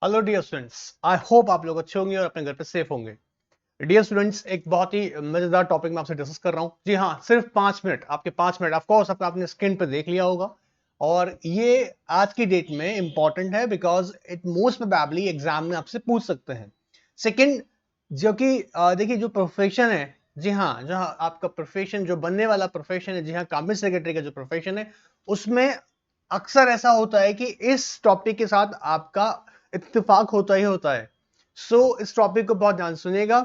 Hello dear students, I hope आप लोग अच्छे होंगे और अपने घर पे सेफ होंगे। डियर स्टूडेंट्स, एक बहुत ही मजेदार टॉपिक में आपसे डिस्कस कर रहा हूं। जी हाँ, सिर्फ 5 मिनट, आपके 5 मिनट ऑफ कोर्स आपने स्क्रीन पे देख लिया होगा। और ये आज की डेट में इंपॉर्टेंट है because it most probably exam में आपसे पूछ सकते हैं। सेकंड, जो कि देखिए जो प्रोफेशन है, जी हाँ, जहाँ आपका प्रोफेशन जो बनने वाला प्रोफेशन है, जी हाँ, कंपनी सेक्रेटरी का जो प्रोफेशन है, उसमें अक्सर ऐसा होता है कि इस टॉपिक के साथ आपका इत्तेफाक होता ही होता है। सो इस टॉपिक को बहुत ध्यान से सुनिएगा।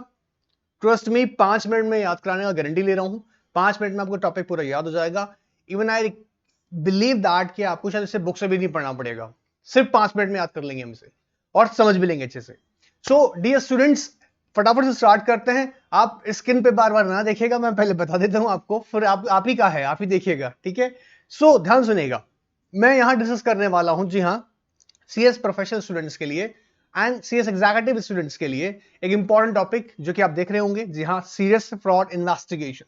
ट्रस्ट मी, 5 मिनट में याद कराने का गारंटी ले रहा हूं। 5 मिनट में आपको टॉपिक पूरा याद हो जाएगा। इवन आई बिलीव दैट कि आपको शायद इसे बुक से भी नहीं पढ़ना पड़ेगा। सिर्फ 5 मिनट में याद कर लेंगे हम इसे और समझ भी लेंगे अच्छे से। सो डियर स्टूडेंट्स, फटाफट से स्टार्ट करते हैं। आप स्क्रीन पे बार बार ना देखिएगा, मैं पहले बता देता हूं आपको, फिर आप ही का है, आप ही देखिएगा, ठीक है। सो ध्यान सुनिएगा, मैं यहां डिस्कस करने वाला हूं, जी हाँ, सीएस प्रोफेशनल स्टूडेंट्स के लिए एंड सीएस एग्जीक्यूटिव स्टूडेंट्स के लिए एक इंपॉर्टेंट टॉपिक जो कि आप देख रहे होंगे। जी हाँ, serious fraud investigation.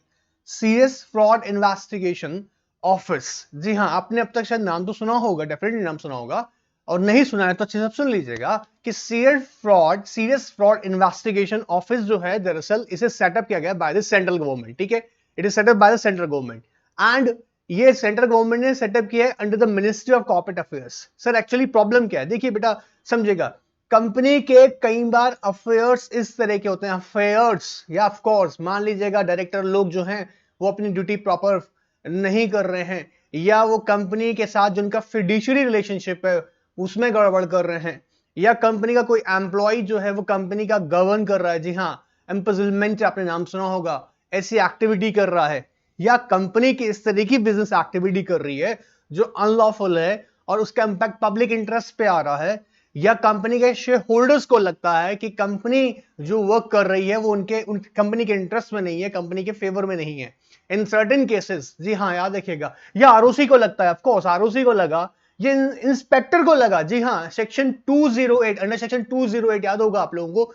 Serious fraud investigation office. जी हाँ, आपने अब तक शायद नाम तो सुना होगा, डेफिनेटली नाम सुना होगा, और नहीं सुना है तो अच्छे से सुन लीजिएगा कि सीरियस फ्रॉड इन्वेस्टिगेशन ऑफिस जो है, दरअसल इसे सेटअप किया गया बाय द सेंट्रल गवर्नमेंट। ठीक है, it is setup bye the central government and ये सेंट्रल गवर्नमेंट ने सेटअप किया है under the ministry of corporate affairs. Sir actually problem क्या है, देखिए बेटा, समझेगा। कंपनी के कई बार अफेयर्स इस तरह के होते हैं, अफेयर्स, या ऑफ कोर्स मान लीजिएगा डायरेक्टर लोग जो हैं वो अपनी ड्यूटी प्रॉपर नहीं कर रहे हैं, या वो कंपनी के साथ जो उनका फिड्यूशियरी रिलेशनशिप है उसमें गड़बड़ कर रहे हैं, या कंपनी का कोई एम्प्लॉय जो है वो कंपनी का गवर्न कर रहा है, जी हाँ, एम्पजलमेंट आपने नाम सुना होगा, ऐसी एक्टिविटी कर रहा है, या कंपनी की इस तरह की बिजनेस एक्टिविटी कर रही है जो अनलॉफुल है और उसका इंपैक्ट पब्लिक इंटरेस्ट पे आ रहा है, या कंपनी के शेयर होल्डर्स को लगता है कि कंपनी जो वर्क कर रही है वो उन कंपनी के इंटरेस्ट में नहीं है, कंपनी के फेवर में नहीं है। इन सर्टेन केसेस, जी हाँ, याद रखिएगा, या आरओसी को लगता है, ऑफ कोर्स आरओसी को लगा, ये इंस्पेक्टर को लगा, जी हाँ, सेक्शन 208, अंडर सेक्शन 208 याद होगा आप लोगों को,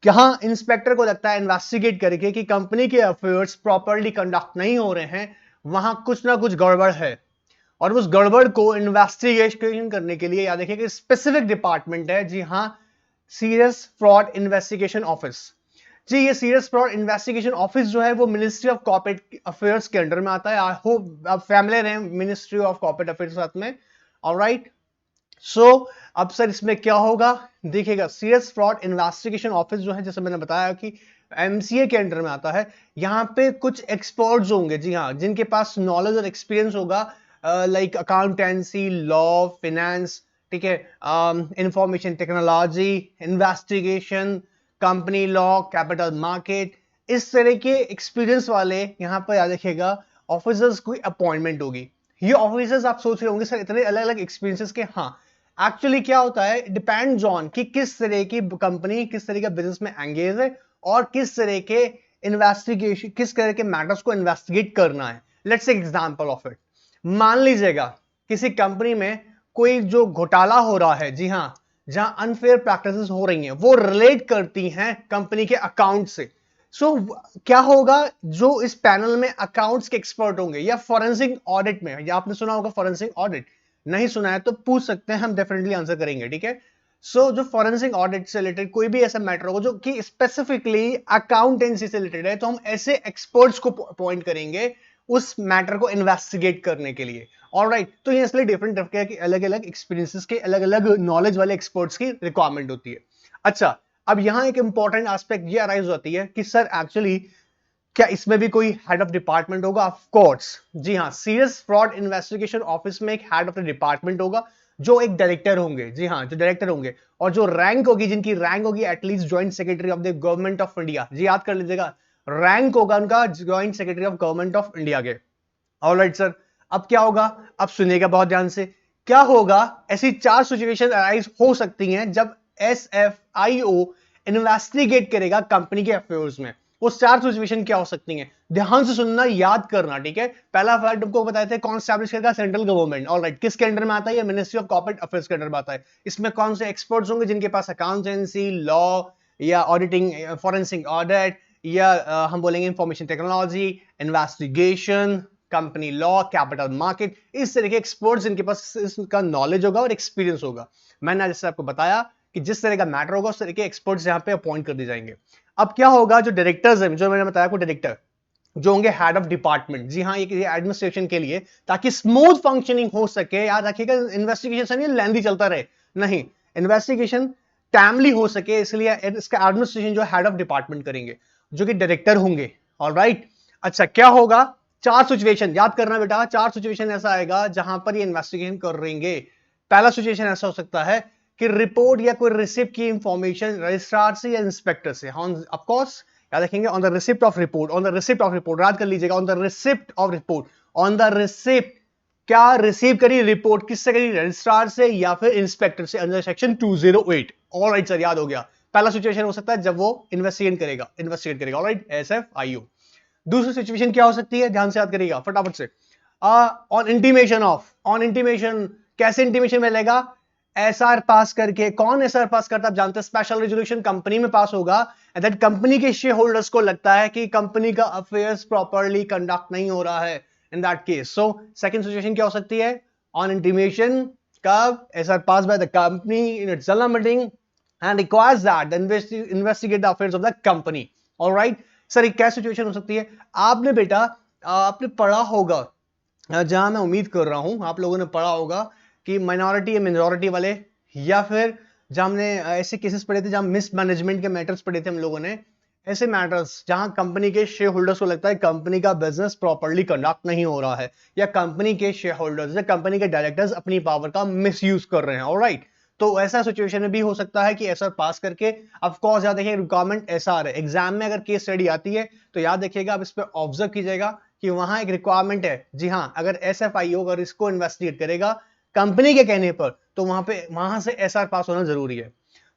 जहां इंस्पेक्टर को लगता है इन्वेस्टिगेट करके कि कंपनी के अफेयर्स प्रॉपर्ली कंडक्ट नहीं हो रहे हैं, वहां कुछ ना कुछ गड़बड़ है, और उस गड़बड़ को इन्वेस्टिगेशन करने के लिए याद रखिए कि स्पेसिफिक डिपार्टमेंट है, जी हां, सीरियस फ्रॉड इन्वेस्टिगेशन ऑफिस। जी, ये सीरियस फ्रॉड इन्वेस्टिगेशन ऑफिस जो है वो मिनिस्ट्री ऑफ कॉर्पोरेट अफेयर्स के अंडर में आता है। आई होप आप फैमिलियर हैं मिनिस्ट्री ऑफ कॉर्पोरेट अफेयर्स के साथ में। ऑलराइट, सो अब सर इसमें क्या होगा, देखिएगा, सीरियस फ्रॉड इन्वेस्टिगेशन ऑफिस जो है, जैसे मैंने बताया कि एमसीए के अंडर में आता है, यहां पे कुछ एक्सपर्ट्स होंगे, जी हाँ, जिनके पास नॉलेज और एक्सपीरियंस होगा, लाइक अकाउंटेंसी, लॉ, फाइनेंस, ठीक है, information technology, investigation, company law, capital market, इस तरह के एक्सपीरियंस वाले यहां पर याद रखिएगा ऑफिसर्स की अपॉइंटमेंट होगी। ये ऑफिसर्स आप सोच रहे होंगे सर इतने अलग अलग एक्सपीरियंसेस के, हाँ, एक्चुअली क्या होता है, डिपेंड्स ऑन कि किस तरह की कंपनी किस तरह का बिजनेस में एंगेज है और किस तरह के इन्वेस्टिगेशन, किस तरह के मैटर्स को इन्वेस्टिगेट करना है। Let's take example of it. मान लीजिएगा किसी कंपनी में कोई जो घोटाला हो रहा है, जी हाँ, जहां अनफेयर प्रैक्टिसेस हो रही हैं, वो रिलेट करती हैं कंपनी के अकाउंट से। सो क्या होगा, जो इस पैनल में अकाउंट्स के एक्सपर्ट होंगे, या फॉरेंसिक ऑडिट में, या आपने सुना होगा फॉरेंसिक ऑडिट, नहीं सुना है तो पूछ सकते हैं, हम डेफिनेटली आंसर करेंगे, ठीक है। सो जो फॉरेंसिक ऑडिट से रिलेटेड कोई भी ऐसा मैटर होगा जो कि स्पेसिफिकली अकाउंटेंसी से रिलेटेड है, तो हम ऐसे एक्सपर्ट्स को अपॉइंट करेंगे उस मैटर को इन्वेस्टिगेट करने के लिए। ऑलराइट, तो ये इसलिए डिफरेंट तरह के अलग अलग एक्सपीरियंसेस के, अलग अलग नॉलेज वाले एक्सपर्ट्स की रिक्वायरमेंट होती है। अच्छा, अब यहां एक इंपॉर्टेंट एस्पेक्ट ये अराइज होती है कि सर एक्चुअली क्या इसमें भी कोई हेड ऑफ डिपार्टमेंट होगा? ऑफ कोर्स, जी हाँ, सीरियस फ्रॉड इन्वेस्टिगेशन ऑफिस में एक हेड ऑफ द डिपार्टमेंट होगा, जो एक डायरेक्टर होंगे, जी हाँ, जो डायरेक्टर होंगे, और जो रैंक होगी, जिनकी रैंक होगी at least joint secretary of the government of India. जी याद कर लीजिएगा, रैंक होगा उनका joint secretary of government of India के। ऑलराइट सर, अब क्या होगा, अब सुनिएगा बहुत ध्यान से, क्या होगा, ऐसी 4 सिचुएशन अराइज हो सकती हैं जब एसएफआईओ इन्वेस्टिगेट करेगा कंपनी के अफेयर्स में। वो 4 सिचुएशन क्या हो सकती हैं, ध्यान से सुनना, याद करना, ठीक है। पहला फैक्ट तुमको बताए थे, कौन स्टैब्लिश करेगा, सेंट्रल गवर्नमेंट। ऑलराइट, किसके अंडर में आता है, मिनिस्ट्री ऑफ कॉर्पोरेट अफेयर्स के अंडर में आता है। इसमें कौन से एक्सपर्ट्स होंगे, जिनके पास अकाउंटेंसी, लॉ, या ऑडिटिंग, फॉरेंसिक ऑडिट, या हम बोलेंगे information technology, investigation, company law, capital market, इस तरह के एक्सपर्ट्स जिनके पास इसका नॉलेज होगा और एक्सपीरियंस होगा। मैंने जैसे आपको बताया कि जिस तरह का मैटर होगा उस तरह के एक्सपर्ट्स यहाँ पे अपॉइंट कर दिए जाएंगे। अब क्या होगा, जो डायरेक्टर्स हैं, जो मैंने बताया को डायरेक्टर जो होंगे हेड ऑफ डिपार्टमेंट, जी हाँ, ये एडमिनिस्ट्रेशन के लिए, ताकि स्मूथ फंक्शनिंग हो सके। याद रखिएगा, इन्वेस्टिगेशन ये लेंथी चलता रहे नहीं, इन्वेस्टिगेशन टाइमली हो सके, इसलिए इसका एडमिनिस्ट्रेशन जो हेड ऑफ डिपार्टमेंट करेंगे, जो कि डायरेक्टर होंगे। ऑलराइट, अच्छा क्या होगा, 4 सिचुएशन याद करना बेटा, 4 सिचुएशन ऐसा आएगा जहां पर ये इन्वेस्टिगेशन कर रहेंगे। पहला सिचुएशन ऐसा हो सकता है कि रिपोर्ट या कोई रिसिप्ट की इंफॉर्मेशन रजिस्ट्रार से या इंस्पेक्टर से, ऑफ कोर्स याद रखेंगे, on the receipt of report, on the receipt of report, याद कर लीजिएगा, on the receipt of report, on the receipt, क्या रिसीव करी रिपोर्ट, किससे करी, रजिस्ट्रार से या फिर इंस्पेक्टर से, अंडर सेक्शन 208। ऑलराइट सर, याद हो गया। पहला सिचुएशन हो सकता है जब वो इन्वेस्टिगेट करेगा। Alright, SFIO। दूसरी सिचुएशन क्या हो सकती है, ध्यान से याद करिएगा फटाफट से, on intimation of, on intimation, कैसे इंटीमेशन मिलेगा, एसआर पास करके। कौन एसआर पास करता है आप जानते हैं, स्पेशल रेजोल्यूशन कंपनी में पास होगा, एंड दैट कंपनी के शेयर होल्डर्स को लगता है कि कंपनी का अफेयर्स प्रॉपर्ली कंडक्ट नहीं हो रहा है, in that case. So second situation क्या हो सकती है, ऑन इंटीमेशन, कब, SR pass by the company in its general meeting and requires that investigate the affairs of the company. Alright sir, एक क्या सिचुएशन हो सकती है, आपने बेटा आपने पढ़ा होगा, जहां मैं उम्मीद कर रहा हूं आप लोगों ने पढ़ा होगा कि माइनॉरिटी या मेजॉरिटी वाले, या फिर जहां हमने ऐसे केसेस पढ़े थे जहां मिसमैनेजमेंट के मैटर्स पढ़े थे हम लोगों ने, ऐसे मैटर्स जहां कंपनी के शेयर होल्डर्स को लगता है कंपनी का बिजनेस प्रॉपर्ली कंडक्ट नहीं हो रहा है, या कंपनी के शेयर होल्डर्स या कंपनी के डायरेक्टर्स अपनी पावर का मिसयूज कर रहे हैं। ऑलराइट, तो ऐसा सिचुएशन में भी हो सकता है कि एसआर पास करके, ऑफ कोर्स याद देखिए रिक्वायरमेंट एसआर है, एग्जाम में अगर केस स्टडी आती है तो याद देखिएगा, आप इस पर ऑब्जर्व कीजिएगा कि वहां एक रिक्वायरमेंट है। जी हाँ, अगर SFIO अगर इसको इन्वेस्टिगेट करेगा कंपनी के कहने पर, तो वहां से एसआर पास होना जरूरी है।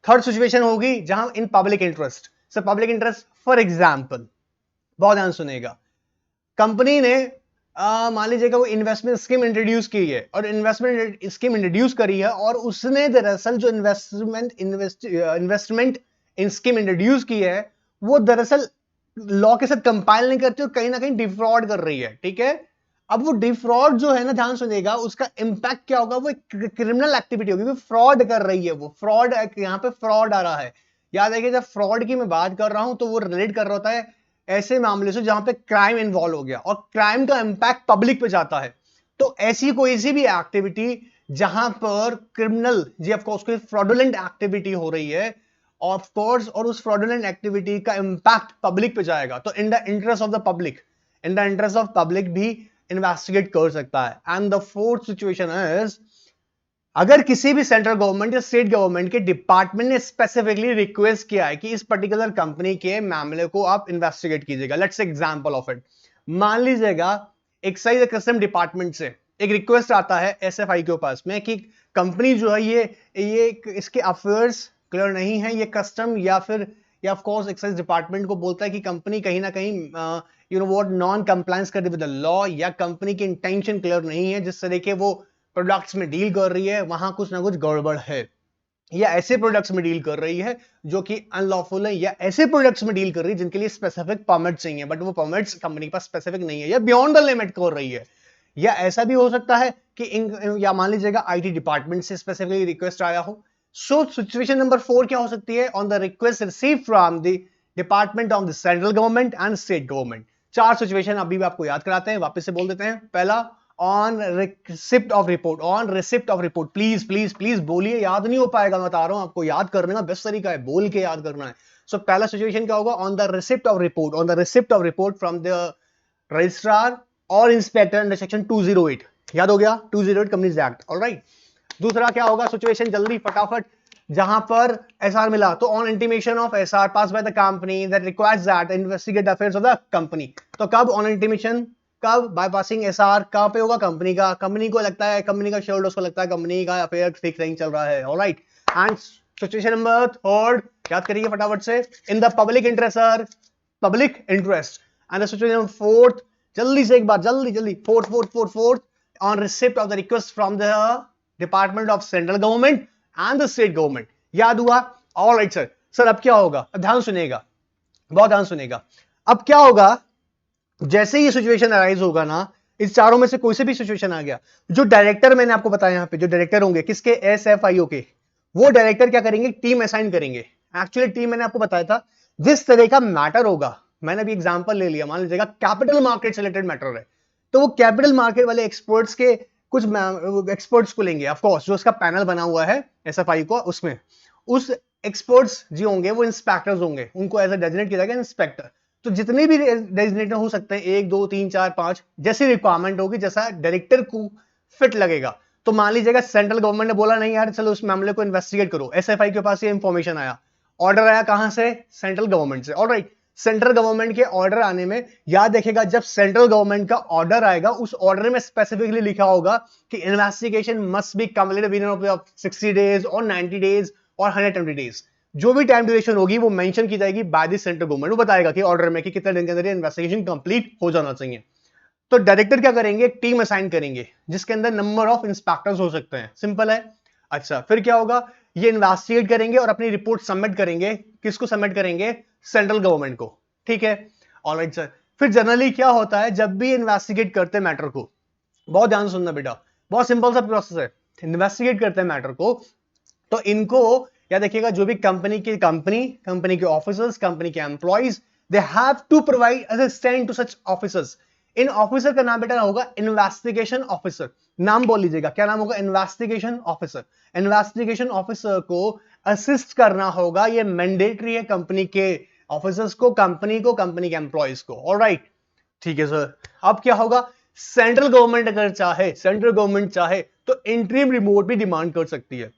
थर्ड सिचुएशन होगी जहां in public interest, sir public interest for example, बहुत ध्यान सुनेगा, कंपनी ने मान लीजिएगा वो इन्वेस्टमेंट स्कीम इंट्रोड्यूस की है, और इन्वेस्टमेंट स्कीम इंट्रोड्यूस करी है, और उसने दरअसल जो इन्वेस्टमेंट इन स्कीम इंट्रोड्यूस की है, वो दरअसल लॉ के साथ कंपाइल नहीं करती और कहीं ना कहीं डिफ्रॉड कर रही है। ठीक है, अब वो डिफ्रॉड जो है ना, ध्यान सुनिएगा, उसका इंपैक्ट क्या होगा, वो क्रिमिनल एक्टिविटी होगी, फ्रॉड कर रही है वो, फ्रॉड, यहाँ पे फ्रॉड आ रहा है। याद रखिए, जब फ्रॉड की मैं बात कर रहा हूं तो वो रिलेट कर रहा होता है ऐसे मामले से जहां पे क्राइम इन्वॉल्व हो गया, और क्राइम का इंपैक्ट पब्लिक पे जाता है। तो ऐसी कोई सी भी एक्टिविटी जहां पर क्रिमिनल, जी ऑफ कोर्स कोई फ्रॉडुलेंट एक्टिविटी हो रही है, ऑफ कोर्स, और उस फ्रॉडुलेंट एक्टिविटी का इंपैक्ट पब्लिक पे जाएगा, तो in the interest of the public, in the interest of public भी इन्वेस्टिगेट कर सकता है। And the fourth situation is, अगर किसी भी सेंट्रल गवर्नमेंट या स्टेट गवर्नमेंट के डिपार्टमेंट ने स्पेसिफिकली रिक्वेस्ट किया है कि इस पर्टिकुलर कंपनी के मामले को आप इन्वेस्टिगेट कीजिएगा, लेट्स एग्जांपल ऑफ इट, मान लीजिएगा एक्साइज या कस्टम डिपार्टमेंट से एक रिक्वेस्ट आता है SFI के पास में कि कंपनी जो है ये इसके अफेयर्स क्लियर नहीं है, ये कस्टम या फिर या ऑफ कोर्स एक्साइज डिपार्टमेंट को बोलता है कि कंपनी कहीं ना कहीं you know what non compliance कर रही विद द लॉ, या कंपनी की इंटेंशन क्लियर नहीं है, जिस तरह के वो प्रोडक्ट्स में डील कर रही है वहां कुछ ना कुछ गड़बड़ है, या ऐसे प्रोडक्ट्स में डील कर रही है जो कि अनलॉफुल है, या ऐसे प्रोडक्ट्स में डील कर रही है जिनके लिए स्पेसिफिक परमिट चाहिए बट वो परमिट्स कंपनी के पास स्पेसिफिक नहीं है, या बियॉन्ड द लिमिट कर रही है। या ऐसा भी हो सकता है कि या मान लीजिएगा IT डिपार्टमेंट से स्पेसिफिकली रिक्वेस्ट आया हो। सो सिचुएशन नंबर 4 क्या हो सकती है, on the request receive from the department of the central government and state government. 4 situation अभी भी आपको याद कराते हैं, वापस से बोल देते हैं। पहला, on receipt of report, on receipt of report, please please please बोलिए, याद नहीं हो पाएगा, मैं बता रहा हूं आपको, याद करने का बेस्ट तरीका है बोल के याद करना है। सो पहला सिचुएशन क्या होगा, on the receipt of report, on the receipt of report from the registrar और इंस्पेक्टर अंडर सेक्शन 208, याद हो गया, 208 कंपनीज एक्ट। ऑलराइट, दूसरा क्या होगा सिचुएशन, जल्दी फटाफट, जहां पर एसआर मिला, तो on intimation of SR pass by the company that requires that investigate affairs of the company. तो कब ऑन इंटीमेशन, कब बाईपासिंग एसआर, कहां पे होगा, कंपनी का, कंपनी को लगता है, कंपनी का शेयर होल्डर्स को लगता है कंपनी का अफेयर ठीक नहीं चल रहा है। ऑलराइट, एंड सिचुएशन नंबर 3 याद करिए फटाफट से, in the public interest, sir public interest. And the situation number 4, जल्दी से एक बार, जल्दी, fourth, on receipt of the request from the department of central government and the state government. याद हुआ? ऑलराइट सर, सर अब क्या होगा, ध्यान सुनेगा, बहुत ध्यान सुनेगा। अब क्या होगा, जैसे ये सिचुएशन अराइज होगा ना, इस चारों में से कोई से भी सिचुएशन आ गया, जो डायरेक्टर मैंने आपको बताया यहां पे, जो डायरेक्टर होंगे किसके, SFIO के, वो डायरेक्टर क्या करेंगे, टीम असाइन करेंगे। एक्चुअली टीम मैंने आपको बताया था, जिस तरह का मैटर होगा, मैंने अभी एग्जांपल ले लिया, मान लीजिएगा कैपिटल मार्केट से रिलेटेड मैटर है, तो वो कैपिटल मार्केट वाले एक्सपर्ट्स के कुछ एक्सपर्ट्स को लेंगे, ऑफ कोर्स जो उसका पैनल बना हुआ है एसएफआई को, उसमें उस एक्सपर्ट्स जो होंगे वो इंस्पेक्टर्स होंगे, उनको एज अ डेजिग्नेट किया जाएगा इंस्पेक्टर। तो जितने भी डेजिग्नेटर हो सकते हैं, 1 2 3 4 5, जैसी रिक्वायरमेंट होगी, जैसा डायरेक्टर को फिट लगेगा। तो मान लीजिएगा सेंट्रल गवर्नमेंट ने बोला नहीं यार चलो उस मामले को इन्वेस्टिगेट करो, एसएफआई के पास ये इंफॉर्मेशन आया, ऑर्डर आया कहां से, सेंट्रल गवर्नमेंट से। ऑलराइट, सेंट्रल गवर्नमेंट के ऑर्डर आने में याद देखिएगा, जब सेंट्रल गवर्नमेंट का ऑर्डर आएगा, उस ऑर्डर में स्पेसिफिकली लिखा होगा कि investigation must be completed with in 60 days और 90 डेज और 120 डेज। जो भी टाइम ड्यूरेशन होगी वो मेंशन की जाएगी बाय द सेंट्रल गवर्नमेंट, वो बताएगा कि ऑर्डर में कि कितने दिन के अंदर इन्वेस्टिगेशन कंप्लीट हो जाना चाहिए। तो डायरेक्टर क्या करेंगे, टीम असाइन करेंगे जिसके अंदर नंबर ऑफ इंस्पेक्टर्स हो सकते हैं, सिंपल है। अच्छा, फिर क्या होगा, ये इन्वेस्टिगेट करेंगे और अपनी रिपोर्ट सबमिट करेंगे, किसको सबमिट करेंगे, सेंट्रल गवर्नमेंट को, ठीक है। ऑलराइट सर, फिर जनरली क्या होता है, जब भी इन्वेस्टिगेट करते हैं मैटर को, बहुत ध्यान से सुनना बेटा, बहुत सिंपल सा प्रोसेस है, इन्वेस्टिगेट करते हैं मैटर को, तो इनको या देखिएगा, जो भी कंपनी के ऑफिसर्स, कंपनी के employees, they have to provide assistant to such officers. इन ऑफिसर का नाम बेटा होगा इन्वेस्टिगेशन ऑफिसर। नाम बोल लीजिएगा, क्या नाम होगा, इन्वेस्टिगेशन ऑफिसर। इन्वेस्टिगेशन ऑफिसर को असिस्ट करना होगा, ये मैंडेटरी है कंपनी के ऑफिसर्स को, कंपनी के एम्प्लॉइज को। ऑलराइट, ठीक है सर। अब क्या होगा, सेंट्रल गवर्नमेंट चाहे तो इंटरिम रिपोर्ट भी डिमांड कर सकती है।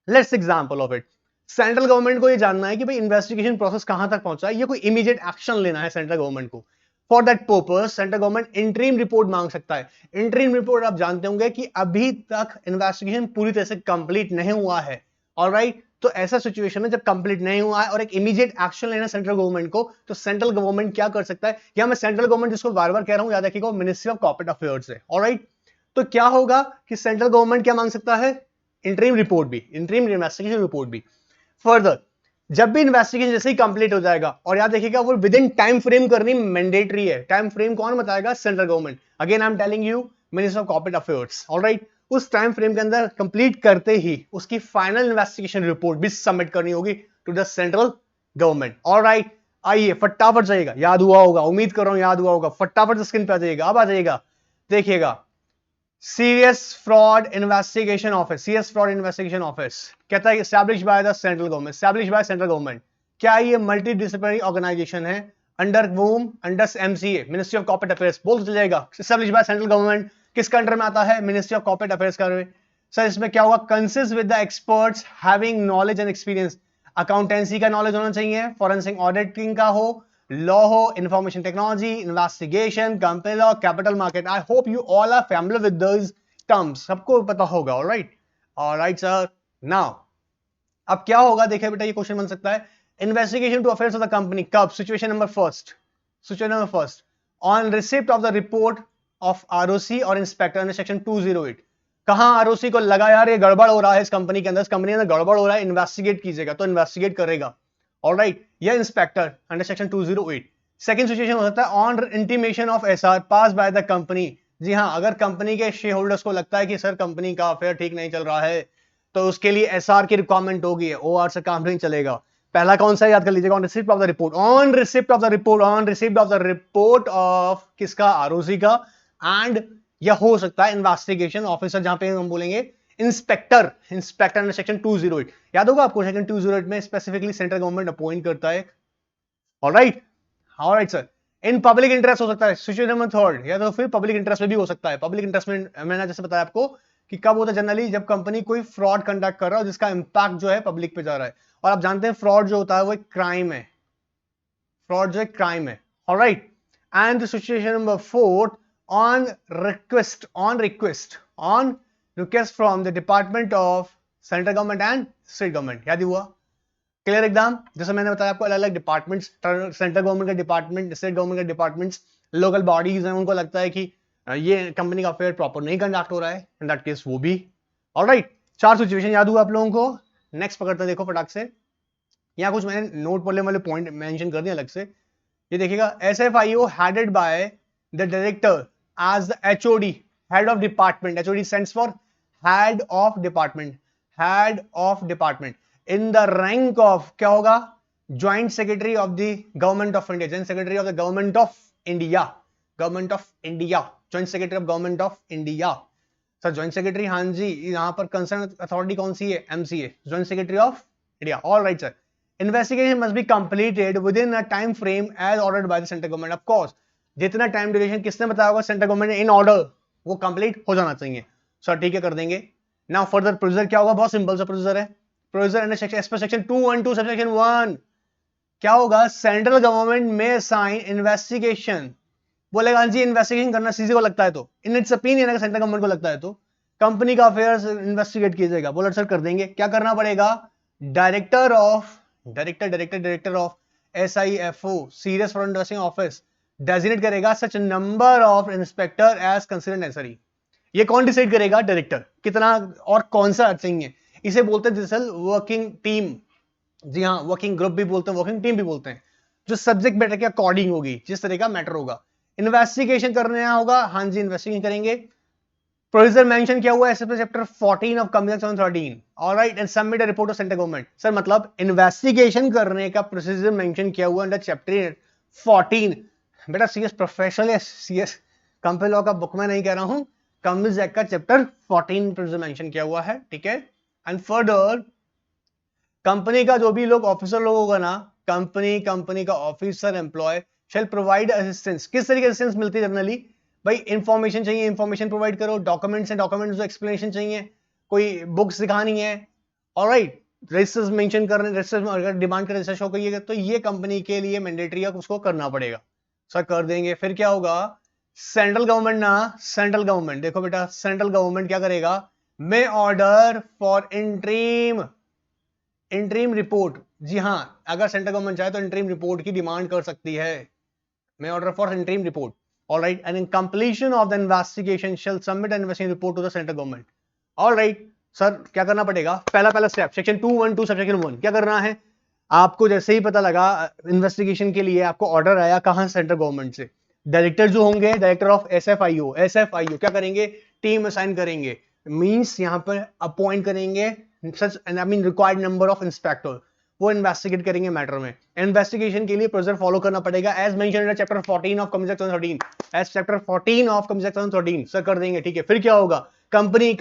Let's example of it, central government को ये जानना है कि भाई इन्वेस्टिगेशन प्रोसेस कहां तक पहुंचा है, ये कोई इमीडिएट एक्शन लेना है सेंट्रल गवर्नमेंट को। For that purpose central government interim report मांग सकता है। इंटरिम रिपोर्ट आप जानते होंगे कि अभी तक इन्वेस्टिगेशन पूरी तरह से कंप्लीट नहीं हुआ है। ऑलराइट, तो ऐसा सिचुएशन में जब कंप्लीट नहीं हुआ है और एक इमीडिएट एक्शन लेना सेंट्रल गवर्नमेंट को, तो सेंट्रल गवर्नमेंट क्या कर सकता है, या मैं सेंट्रल गवर्नमेंट जिसको बार बार कह रहा हूं, याद रखिएगा, मिनिस्ट्री ऑफ कॉर्पोरेट अफेयर्स है। ऑलराइट, तो क्या होगा कि सेंट्रल गवर्नमेंट क्या मांग सकता है, इंटरिम रिपोर्ट भी, इंटरिम इन्वेस्टिगेशन रिपोर्ट भी। फर्दर, जब भी इन्वेस्टिगेशन जैसे ही कंप्लीट हो जाएगा, और याद देखिएगा वो विद इन टाइम फ्रेम करनी मैंडेटरी है। टाइम फ्रेम कौन बताएगा, central government. Again I am telling you, minister of corporate affairs. Alright, उस टाइम फ्रेम के अंदर कंप्लीट करते ही उसकी फाइनल इन्वेस्टिगेशन रिपोर्ट भी सबमिट करनी होगी to the central government. Alright, आइए फटाफट जाइएगा, याद हुआ होगा, उम्मीद कर रहा हूं याद हुआ होगा, फटाफट स्क्रीन पे आ जाइएगा, अब आ जाइएगा, देखिएगा। सीरियस फ्रॉड इन्वेस्टिगेशन ऑफिस, कहता है establish bye the central government. क्या ये मल्टी डिसिप्लिनरी ऑर्गेनाइजेशन है, under MCA, ministry of corporate affairs, बोल तो जाएगा, एस्टैब्लिश बाय सेंट्रल गवर्नमेंट, किसका अंडर में आता है, मिनिस्ट्री ऑफ कॉर्पोरेट अफेयर्स का। सर इसमें क्या होगा, consist with the experts having knowledge and experience, accountancy का नॉलेज होना चाहिए, फॉरेंसिक ऑडिटिंग का हो, लॉ हो, information technology, investigation, company law, capital market. I hope you all are familiar with those terms, सबको पता होगा। ऑलराइट सर, नाउ अब क्या होगा, देखिए बेटा, ये क्वेश्चन बन सकता है, investigation to affairs of the company कब, situation number first on receipt of the report of ROC और इंस्पेक्टर अंडर सेक्शन 208। कहां आरओसी को लगा यार ये गड़बड़ हो रहा है इस कंपनी के अंदर, इस कंपनी के अंदर गड़बड़ हो रहा है, इन्वेस्टिगेट कीजिएगा, तो इन्वेस्टिगेट करेगा। ऑलराइट, या inspector under section 208। Second situation हो सकता है on intimation of SR pass by the company. जी हां, अगर कंपनी के शेयर होल्डर्स को लगता है कि सर कंपनी का अफेयर ठीक नहीं चल रहा है, तो उसके लिए एसआर की रिक्वायरमेंट होगी, ओआर से काम नहीं चलेगा। पहला कौन सा, याद कर लीजिएगा, on receipt of the report of किसका, आरओसी का, एंड या हो सकता है इन्वेस्टिगेशन ऑफिसर, जहां पे हम बोलेंगे इंस्पेक्टर अंडर सेक्शन 208। याद होगा आपको, सेक्शन 208 में स्पेसिफिकली सेंट्रल गवर्नमेंट अपॉइंट करता है। Alright sir, in public interest हो सकता है, सिचुएशन नंबर थर्ड, या तो फिर पब्लिक इंटरेस्ट में भी हो सकता है। पब्लिक इंटरेस्ट में मैंने जैसे बताया आपको कि कब होता है, जनरली जब कंपनी कोई फ्रॉड कंडक्ट कर रहा है जिसका इंपैक्ट जो है पब्लिक पे जा रहा है, और आप जानते हैं फ्रॉड जो होता है वो एक क्राइम है, alright. And situation number fourth, on request from the Department of Central Government and State Government। याद हुआ, क्लियर एकदम। जैसे मैंने बताया आपको, अलग अलग डिपार्टमेंट्स, सेंट्रल गवर्नमेंट के डिपार्टमेंट, स्टेट गवर्नमेंट के डिपार्टमेंट्स, लोकल बॉडीज हैं, उनको लगता है कि ये कंपनी का अफेयर प्रॉपर नहीं कंडक्ट हो रहा है, इन दैट केस वो भी। ऑलराइट, 4 सिचुएशन याद हुआ आप लोगों को। नेक्स्ट पकड़ते हैं, देखो फटाक से, यहाँ कुछ मैंने नोट पढ़ने वाले पॉइंट मेंशन कर दिए अलग से। ये देखिएगा, SFIO headed by the director as the HOD, head of department, HOD stands for head of department, head of department in the rank of क्या होगा, joint secretary of the government of India, joint secretary of the government of India, government of India, joint secretary of government of India. Sir joint secretary, हाँ जी, यहां पर concern authority कौन सी है, MCA, joint secretary of India. All right sir. Investigation must be completed within a time frame as ordered by the central government. Of course जितना time duration किसने बताया होगा, सेंट्रल गवर्नमेंट, इन ऑर्डर, वो complete हो जाना चाहिए। Sir ठीक है, कर देंगे। नाउ फर्दर प्रोसीजर क्या होगा, बहुत सिंपल सा प्रोसीजर है। प्रोसीजर अंडर सेक्शन 212 सबसेक्शन 1 क्या होगा, सेंट्रल गवर्नमेंट में साइन इन्वेस्टिगेशन, बोलेगा हाँ जी इन्वेस्टिगेशन करना सीसी को लगता है तो, इन इट्स ओपिनियन अगर सेंट्रल गवर्नमेंट को लगता है तो कंपनी का अफेयर्स इन्वेस्टिगेट कीजिएगा। बोला सर कर देंगे। क्या करना पड़ेगा, director of SIFO, serious fraud investigation office, designate करेगा such number of inspector as considered necessary. ये कौन डिसाइड करेगा, डायरेक्टर, कितना और कौन सा चाहिए। इसे बोलते हैं दरअसल वर्किंग टीम। जी हाँ, वर्किंग ग्रुप भी बोलते हैं, वर्किंग टीम भी बोलते हैं, जो सब्जेक्ट मैटर के अकॉर्डिंग होगी, जिस तरह का मैटर होगा। इन्वेस्टिगेशन करने होगा, हाँ जी इन्वेस्टिगेशन करेंगे। प्रोसीजर मेंशन किया हुआ है chapter 14 of company act 13, alright, and submit a report to central government. Sir मतलब इन्वेस्टिगेशन करने का प्रोसीजर मेंशन किया हुआ अंडर चैप्टर 14। बेटा सीएस प्रोफेशनल है, सीएस कंपनी लॉ का बुक में नहीं कह रहा हूं, कंपनीज एक्ट का चैप्टर 14 प्रोसीजर मेंशन किया हुआ है, ठीक है। एंड फर्दर कंपनी का जो भी लोग ऑफिसर लोग होगा ना, कंपनी का officer employ shall provide assistance. किस तरीके से असिस्टेंस मिलती है जनरली, भाई इंफॉर्मेशन चाहिए, इंफॉर्मेशन प्रोवाइड करो, डॉक्यूमेंट्स हैं, डॉक्यूमेंट्स जो एक्सप्लेनेशन चाहिए, कोई बुक्स दिखानी है, ऑलराइट, रजिस्टर्स मेंशन करने, रजिस्टर्स अगर डिमांड कर रजिस्टर शो करिएगा तो ये कंपनी के लिए मैंडेटरी है, उसको करना पड़ेगा। सर कर देंगे। फिर क्या होगा, सेंट्रल गवर्नमेंट ना, सेंट्रल गवर्नमेंट देखो बेटा, सेंट्रल गवर्नमेंट क्या करेगा, मे ऑर्डर फॉर इंटरीम रिपोर्ट। जी हाँ, अगर सेंट्रल गवर्नमेंट चाहे तो इंटरीम रिपोर्ट की डिमांड कर सकती है, may order for interim report, all right, and in completion of the investigation shall submit an investigation report to the central government, all right। Sir क्या करना पड़ेगा, पहला स्टेप सेक्शन 212 सबसेक्शन 1 क्या करना है, आपको जैसे ही पता लगा इन्वेस्टिगेशन के लिए आपको ऑर्डर आया कहां, सेंट्रल गवर्नमेंट से, डायरेक्टर जो होंगे, डायरेक्टर ऑफ SFIO क्या करेंगे, टीम असाइन करेंगे, मींस यहां पर अपॉइंट करेंगे such I mean required number of inspector, वो इन्वेस्टिगेट करेंगे मैटर में। इन्वेस्टिगेशन के लिए प्रोसीजर फॉलो करना पड़ेगा as mentioned in chapter 14 of company act 13, as chapter 14 of company act 13। Sir कर देंगे, ठीक है। फिर क्या होगा, कंपनी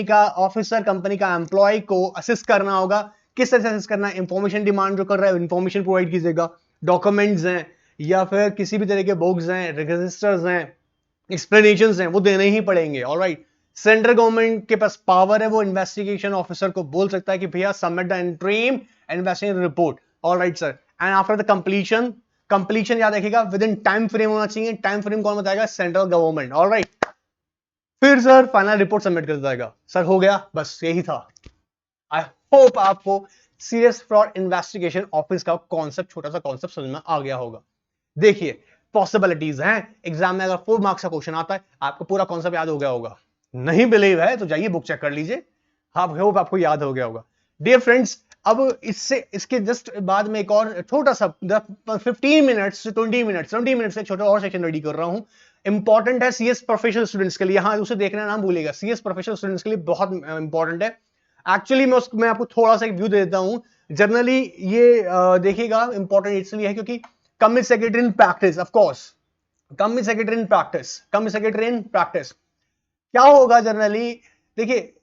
का ऑफिसर, कंपनी का एम्प्लॉय को असिस्ट करना होगा। किस तरह से असिस्ट करना है, इंफॉर्मेशन डिमांड जो कर रहा है इंफॉर्मेशन प्रोवाइड कीजिएगा, डॉक्यूमेंट्स हैं या फिर किसी भी तरह के बुक्स हैं, रजिस्टर्स हैं, एक्सप्लेनेशंस हैं, वो देने ही पड़ेंगे, ऑलराइट। सेंट्रल गवर्नमेंट के पास पावर है, वो इन्वेस्टिगेशन ऑफिसर को बोल सकता है कि भैया submit the interim investigation report, alright sir. And after the completion याद रखिएगा विद इन टाइम फ्रेम होना चाहिए। टाइम फ्रेम कौन बताएगा, सेंट्रल गवर्नमेंट, ऑलराइट। फिर सर फाइनल रिपोर्ट सबमिट कर जाएगा। सर हो गया, बस यही था। आई होप आपको सीरियस फ्रॉड इन्वेस्टिगेशन ऑफिस का कॉन्सेप्ट, छोटा सा कॉन्सेप्ट समझ में आ गया होगा। देखिए पॉसिबिलिटीज हैं, एग्जाम में अगर 4 मार्क्स का क्वेश्चन आता है आपको पूरा कॉन्सेप्ट याद हो गया होगा, नहीं बिलीव है तो जाइए बुक चेक कर लीजिए, आप होप आपको याद हो गया होगा। डियर फ्रेंड्स, अब इसके जस्ट बाद में एक और छोटा सा 15 मिनट्स से 20 मिनट्स 20 मिनट्स से छोटा और सेक्शन रेडी कर रहा हूं। इंपॉर्टेंट है सीएस प्रोफेशनल स्टूडेंट्स के लिए, हाँ उसे देखना ना भूलिएगा, सीएस प्रोफेशनल स्टूडेंट्स के लिए बहुत इंपॉर्टेंट है। एक्चुअली मैं आपको थोड़ा सा एक व्यू दे देता हूं। जनरली ये देखिएगा इंपॉर्टेंट इसलिए है क्योंकि company secretary in practice, of course company secretary in practice क्या होगा जनरली, देखिए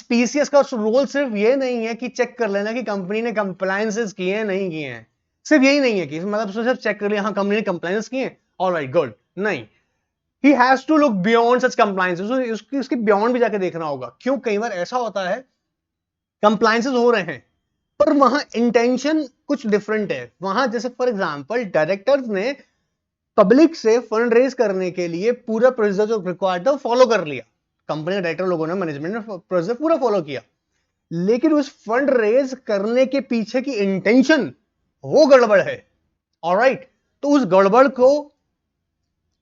पीसीएस का रोल सिर्फ ये नहीं है कि चेक कर लेना कि कंपनी ने कंप्लायंसेस किए हैं नहीं किए हैं, सिर्फ यही नहीं है कि मतलब सिर्फ चेक कर लिया हाँ कंपनी ने कंप्लायंस किए हैं, ऑलराइट गुड, नहीं, he has to look beyond such compliances, उसके बियॉन्ड भी जाके देखना होगा। क्यों, कई बार ऐसा होता है कंप्लायंसेस हो रहे हैं पर वहां इंटेंशन कुछ डिफरेंट है, वहां जैसे फॉर एग्जांपल डायरेक्टर्स ने पब्लिक से फंड रेज करने के लिए पूरा प्रोसीजर जो रिक्वायर्ड था फॉलो कर लिया, कंपनी के डायरेक्टर लोगों ने, मैनेजमेंट ने प्रोसीजर पूरा फॉलो किया, लेकिन उस फंड रेज करने के पीछे की इंटेंशन वो गड़बड़ है, ऑलराइट। तो उस गड़बड़ को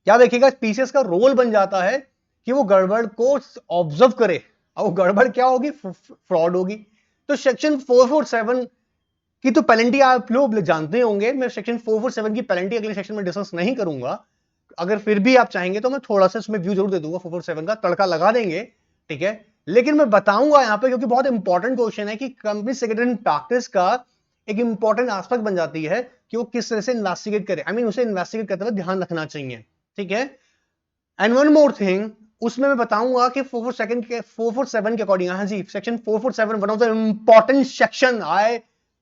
क्या देखिएगा, पीसीएस का रोल बन जाता है कि वो गड़बड़ को ऑब्जर्व करे, और वो गड़बड़ क्या होगी, फ्रॉड होगी। तो सेक्शन 447 की तो पेनल्टी आप लोग जानते होंगे, मैं सेक्शन 447 की पेनल्टी अगले सेक्शन में डिस्कस नहीं करूंगा, अगर फिर भी आप चाहेंगे तो मैं थोड़ा सा इसमें व्यू जरूर दे दूंगा, 447 का तड़का लगा देंगे, ठीक है। लेकिन मैं बताऊंगा यहां पे क्योंकि बहुत इंपॉर्टेंट क्वेश्चन है कि कंपनी सेक्रेटरी इन प्रैक्टिस का एक इंपॉर्टेंट एस्पेक्ट बन जाती है कि वो किस तरह से इन्वेस्टिगेट करे। आई मीन उसे इन्वेस्टिगेट करते हुए ध्यान रखना चाहिए, ठीक है। एंड वन मोर थिंग, उसमें मैं बताऊंगा कि 447 के अकॉर्डिंग, हाँ जी, section 447 one of the important section. I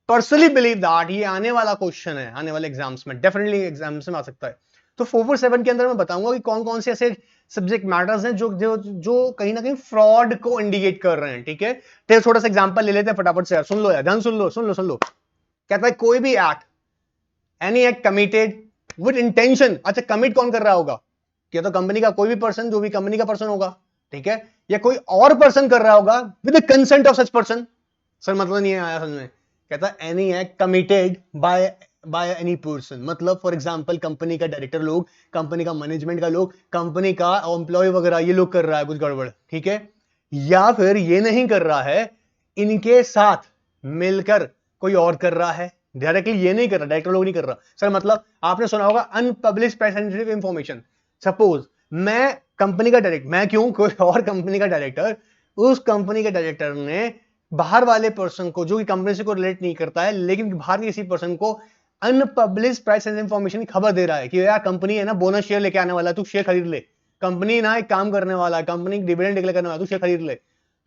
personally believe that ये आने वाला क्वेश्चन है, आने वाले एग्जाम्स में डेफिनेटली एग्जाम्स में आ सकता है। तो 447 के अंदर मैं बताऊंगा कि कौन कौन से ऐसे सब्जेक्ट मैटर्स हैं जो जो जो कहीं ना कहीं फ्रॉड को इंडिकेट कर रहे हैं, ठीक है। तो थोड़ा सा एग्जांपल ले लेते हैं फटाफट से यार, सुन लो यार, ध्यान सुन लो। कहता है कोई भी act, any act committed with intention, अच्छा कमिट कौन कर रहा होगा, क्या तो कंपनी का कोई भी पर्सन, जो भी कंपनी का पर्सन होगा, ठीक है, या कोई और पर्सन कर रहा होगा with the consent of such person. Sir मतलब नहीं आया समझ में। कहता है any act committed by any person, मतलब फॉर एग्जांपल कंपनी का डायरेक्टर लोग, कंपनी का मैनेजमेंट का लोग, कंपनी का एम्प्लॉय वगैरह ये लोग कर रहा है कुछ गड़बड़, ठीक है, या फिर ये नहीं कर रहा है, इनके साथ मिलकर कोई और कर रहा है, डायरेक्टली ये नहीं कर रहा, डायरेक्टर लोग नहीं कर रहा। सर मतलब आपने सुना होगा अनपब्लिश्ड सेंसिटिव इंफॉर्मेशन। सपोज मैं कंपनी का डायरेक्टर, मैं क्यों, कोई और कंपनी का डायरेक्टर, उस कंपनी के डायरेक्टर ने बाहर वाले पर्सन को, जो कि कंपनी से को रिलेट नहीं करता है, लेकिन बाहर किसी पर्सन को अनपब्लिश्ड प्राइस एंड इंफॉर्मेशन की खबर दे रहा है कि यार कंपनी है ना बोनस शेयर लेके आने वाला है, तू शेयर खरीद ले, कंपनी ना एक काम करने वाला है, कंपनी डिविडेंड डिक्लेयर करने वाला है, तू शेयर खरीद ले।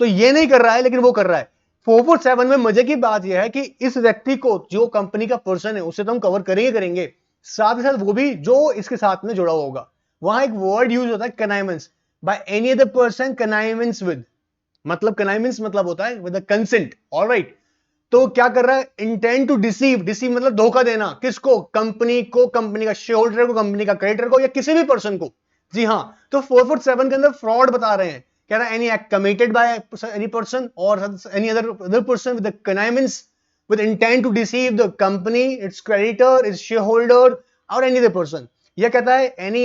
तो ये नहीं कर रहा है लेकिन वो कर रहा है। 447 में मजे की बात यह है कि इस व्यक्ति को, जो कंपनी का पर्सन है, उसे तो हम कवर करेंगे, साथ ही साथ वो भी जो इसके साथ में जुड़ा हुआ होगा। वहां एक वर्ड यूज होता है connivance, by any other person connivance with, मतलब कनाइमेंस मतलब होता है विद द कंसेंट, ऑलराइट। तो क्या कर रहा है, इंटेंड टू डिसीव, डिसीव मतलब धोखा देना, किसको, कंपनी को, कंपनी का शेयर होल्डर को, कंपनी का क्रेडिटर को, या किसी भी पर्सन को। जी हां, तो 447 के अंदर फ्रॉड बता रहे हैं, कह रहा है any act committed by any person और any other person with the connivance with intent to deceive the company, its creditor, its shareholder or any other person। यह कहता है any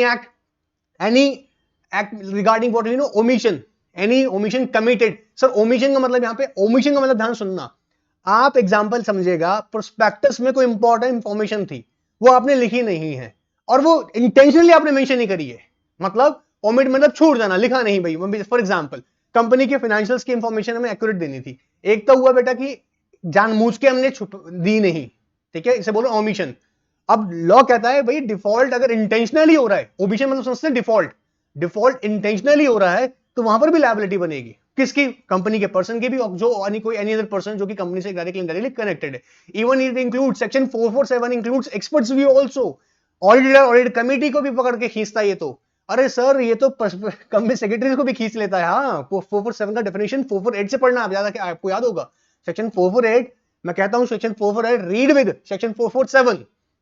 act regarding what you know omission, any omission committed। Sir omission का मतलब यहां पे, omission का मतलब ध्यान सुनना, आप एग्जांपल समझिएगा, प्रोस्पेक्टस में कोई इंपॉर्टेंट इंफॉर्मेशन थी, वो आपने लिखी नहीं है और वो इंटेंशनली आपने मेंशन नहीं करी है, मतलब ओमिट मतलब छूट जाना, लिखा नहीं भाई। फॉर एग्जांपल कंपनी के फाइनेंशियल्स की इंफॉर्मेशन हमें एक्यूरेट देनी थी, एक तो हुआ बेटा कि जानबूझ के हमने छुप दी नहीं, ठीक है, इसे बोलो ओमिशन। अब लॉ कहता है भाई डिफॉल्ट अगर इंटेंशनली हो रहा है, ओमिशन मतलब समझते हैं डिफॉल्ट, डिफॉल्ट इंटेंशनली हो रहा है तो वहां पर भी लायबिलिटी बनेगी, किसकी, कंपनी के पर्सन की भी, और जो कोई एनी अदर पर्सन जो कि कंपनी से डायरेक्टली इनडायरेक्टली कनेक्टेड है। Even it include section 447 includes experts view also, audit committee को भी पकड़ के खींचता है ये तो। अरे सर ये तो कंपनी सेक्रेटरी को भी खींच लेता है। हाँ 447 का डेफिनेशन 448 से पढ़ना, आप ज्यादा आपको याद होगा, सेक्शन 448, मैं कहता हूं section 448 read with section 447,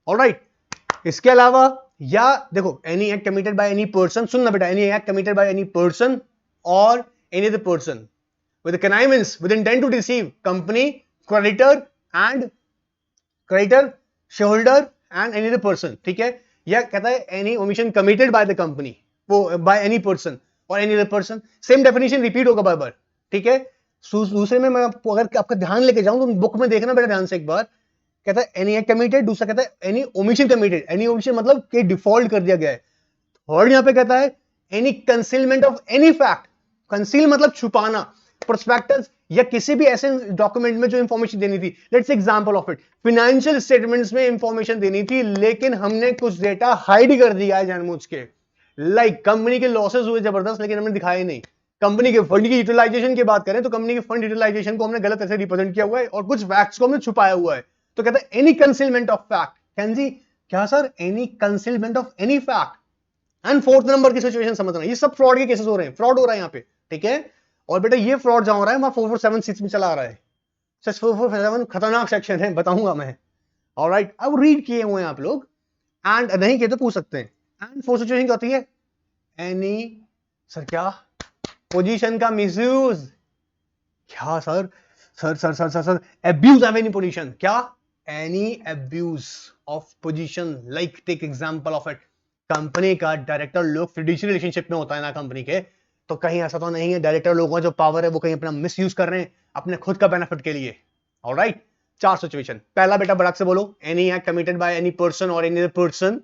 alright. इसके अलावा या देखो any act committed by any person, सुनना बेटा, any act committed by any person और any other person with connivance with intent to deceive company, creditor, shareholder and any other person, ठीक है। यह कहता है any omission committed by the company, वो by any person और any other person, same definition repeat होगा बार बार, ठीक है। दूसरे में मैं अगर आपका ध्यान लेके जाऊं तो बुक में देखना बेटा ध्यान से एक बार, कहता है एनी एक्ट कमिटेड, दूसरा कहता है any omission committed, any omission मतलब कि डिफॉल्ट कर दिया गया है। थर्ड यहां पे कहता है any concealment of any fact, conceal मतलब छुपाना, प्रोस्पेक्टस या किसी भी ऐसे डॉक्यूमेंट में जो इंफॉर्मेशन देनी थी, let's example of it, financial statements में इंफॉर्मेशन देनी थी लेकिन हमने कुछ डेटा हाइड कर दिया है जानबूझ के, लाइक कंपनी के लॉसेस हुए जबरदस्त लेकिन हमने दिखाए नहीं, कंपनी के फंड की यूटिलाइजेशन की बात करें तो कंपनी के फंड यूटिलाइजेशन को हमने गलत ऐसे रिप्रेजेंट किया हुआ है और कुछ फैक्ट्स को हमने छुपाया हुआ है। तो कहता है एनी कंसीलमेंट ऑफ फैक्ट, कैन जी क्या sir, any concealment of any fact. And fourth number की सिचुएशन समझना, ये सब फ्रॉड के केसेस हो रहे हैं, फ्रॉड हो रहा है यहाँ पे, ठीक है। और बेटा ये फ्रॉड जहां हो रहा है वहां 4476 में चला आ रहा है, 447 खतरनाक सेक्शन है, बताऊंगा मैं, ऑलराइट। अब रीड किए हुए हैं आप लोग, एंड नहीं किए तो पूछ सकते हैं। एंड फोर्थ सिचुएशन क्या होती है, एनी, सर क्या, पोजीशन का मिसयूज, क्या sir, sir abuse of any position, क्या, any abuse of position, like take example of it, company का डायरेक्टर लोग फिड्यूशियरी रिलेशनशिप में होता है ना कंपनी के, तो कहीं ऐसा तो नहीं है डायरेक्टर लोगों का जो पावर है वो कहीं अपना मिसयूज कर रहे हैं अपने खुद का बेनिफिट के लिए, ऑलराइट। चार सिचुएशन, पहला बेटा बड़क से बोलो, any act committed by any person और एनी अदर पर्सन,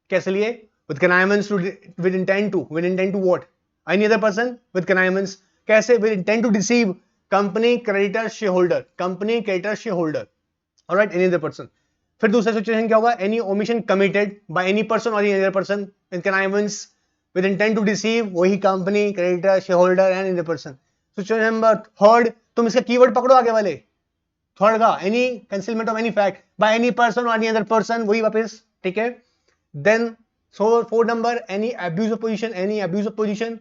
कैसे लिए, with connivance to with intent to what, any other person with connivance, कैसे? With intent to deceive company creditor shareholder, company creditor shareholder, alright, any other person. फिर दूसरा situation क्या होगा? Any omission committed by any person और any other person in connivance with intent to deceive, वही company creditor shareholder and any other person. Situation number third, तुम इसका keyword पकड़ो आगे वाले थर्ड का, any concealment of any fact by any person और any other person, वही वापस, ठीक है। Then fourth number, any abuse of position, any abuse of position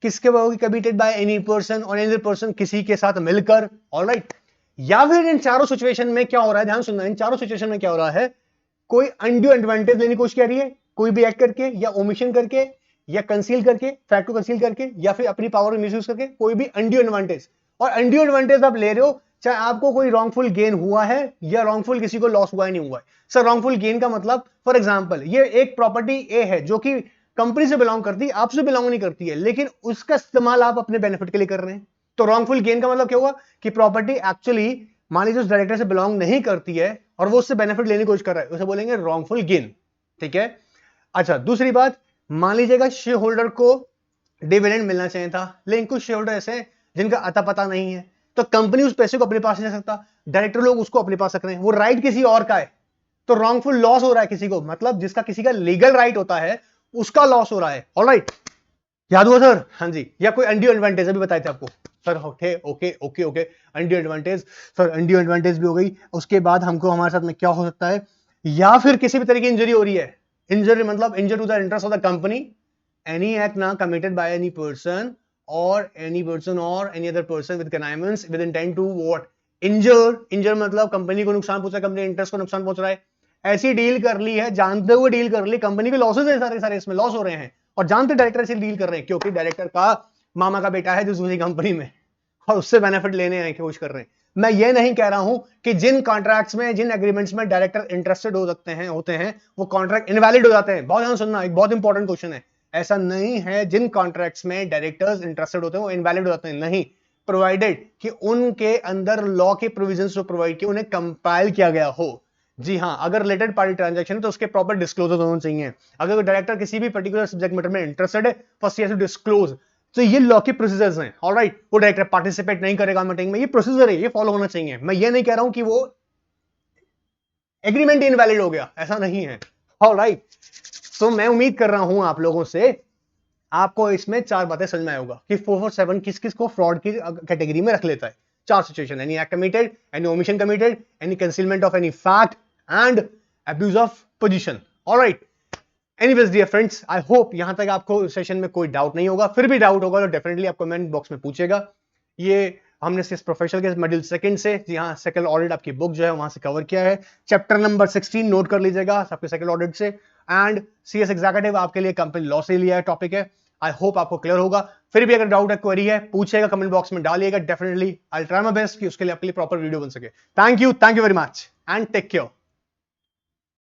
किसके होगी? कमिटेड बाय एनी पर्सन और एनी अदर पर्सन, किसी के साथ मिलकर, ऑलराइट। या फिर इन चारों सिचुएशन में क्या हो रहा है, ध्यान सुनना, इन चारों सिचुएशन में क्या हो रहा है? कोई अनड्यू एडवांटेज लेने की कोशिश कर रही है, कोई भी एक्ट करके या ओमिशन करके या कंसील करके, फैक्ट को कंसील करके, या फिर अपनी पावर को मिसयूज करके, कोई भी अनड्यू एडवांटेज। और अनड्यू एडवांटेज आप ले रहे हो चाहे आपको कोई रॉन्गफुल गेन हुआ है या रॉन्गफुल किसी को लॉस हुआ है, नहीं हुआ है। सर रॉन्गफुल गेन का मतलब, फॉर एग्जांपल, ये एक प्रॉपर्टी ए है जो कि कंपनी से बिलोंग करती है, आपसे बिलोंग नहीं करती है, लेकिन उसका इस्तेमाल आप अपने बेनिफिट के लिए कर रहे हैं। तो रॉन्गफुल गेन का मतलब क्या हुआ? कि प्रॉपर्टी एक्चुअली मान लीजिए उस डायरेक्टर से बिलोंग नहीं करती है और वो उससे बेनिफिट लेने की कोशिश कर रहा है, उसे बोलेंगे रॉन्गफुल गेन, ठीक है। अच्छा, दूसरी बात, मान लीजिएगा शेयर होल्डर को डिविडेंड मिलना चाहिए था, लेकिन कुछ शेयर होल्डर ऐसे हैं जिनका अता पता नहीं है, तो कंपनी उस पैसे को अपने पास नहीं रख सकता, डायरेक्टर लोग उसको अपने पास रख रहे हैं, वो राइट किसी और का है, तो रॉन्गफुल लॉस हो रहा है किसी को, मतलब जिसका किसी का लीगल राइट होता है उसका लॉस हो रहा है, ऑलराइट। याद हुआ सर? हाँ जी। या कोई अनड्यू एडवांटेज अभी बताए थे आपको sir, okay okay okay okay, undue advantage, sir undue advantage भी हो गई। उसके बाद हमको हमारे साथ में क्या हो सकता है? या फिर किसी भी तरह की इंजरी हो रही है, इंजरी मतलब injure to the interest of the company, any act ना कमिटेड बाय एनी पर्सन और any other person with connivance with intent to what? Injure मतलब कंपनी को नुकसान पहुंचा, कंपनी इंटरेस्ट को नुकसान पहुंच रहा है, ऐसी डील कर ली है, जानते हुए डील कर ली, कंपनी के लॉसेस है, सारे सारे इसमें लॉस हो रहे हैं और जानते डायरेक्टर से डील कर रहे हैं, क्योंकि डायरेक्टर का मामा का बेटा है जो दूसरी कंपनी में, और उससे बेनिफिट लेने की कोशिश कर रहे हैं। मैं ये नहीं कह रहा हूं कि जिन कॉन्ट्रैक्ट्स में, जिन एग्रीमेंट्स में डायरेक्टर इंटरेस्टेड हो सकते हैं, होते हैं, वो कॉन्ट्रैक्ट इनवैलिड हो जाते हैं। बहुत ध्यान सुनना, एक बहुत इंपॉर्टेंट क्वेश्चन है। ऐसा नहीं है जिन कॉन्ट्रैक्ट्स में डायरेक्टर्स इंटरेस्टेड होते हैं वो इनवैलिड हो जाते हैं, नहीं, प्रोवाइडेड कि उनके अंदर लॉ के प्रोविजंस जो प्रोवाइड किए उन्हें कंपाइल किया गया हो। जी हाँ, अगर रिलेटेड पार्टी ट्रांजैक्शन है तो उसके प्रॉपर डिस्क्लोजर होने चाहिए। अगर डायरेक्टर किसी भी पर्टिकुलर सब्जेक्ट मैटर में इंटरेस्टेड है, फर्स्ट ही हैज टू डिस्क्लोज। तो ये लॉ के प्रोसीजर्स हैं, ऑलराइट। वो डायरेक्टर पार्टिसिपेट नहीं करेगा मीटिंग में, ये प्रोसीजर है, ये फॉलो होना चाहिए। मैं ये नहीं कह रहा हूं कि वो एग्रीमेंट इनवैलिड हो गया, ऐसा नहीं है, ऑलराइट। सो मैं उम्मीद कर रहा हूं आप लोगों से, आपको इसमें चार बातें समझ में आएगा कि 447 किस किस को फ्रॉड की कैटेगरी में रख लेता है। चार situation, any act committed, any omission committed, any concealment of any fact and abuse of position, alright. Anyways dear friends, I hope यहां तक आपको सेशन में कोई डाउट नहीं होगा। फिर भी डाउट होगा तो डेफिनेटली आप कमेंट बॉक्स में पूछेगा। ये हमने सिर्फ प्रोफेशनल के मॉड्यूल सेकंड से, जी हाँ, सेकंड ऑडिट आपकी बुक जो है वहां से कवर किया है। चैप्टर नंबर 16 नोट कर लीजिएगा आपके सेकंड ऑडिट से, एंड सीएस एग्जीक्यूटिव आपके लिए कंपनी लॉ से लिया है टॉपिक है। आई होप आपको क्लियर होगा। फिर भी अगर डाउट है, क्वेरी है, पूछेगा, कमेंट बॉक्स में डालिएगा, definitely I try my best कि उसके लिए आपके लिए प्रॉपर वीडियो बन सके। Thank you very much and take care.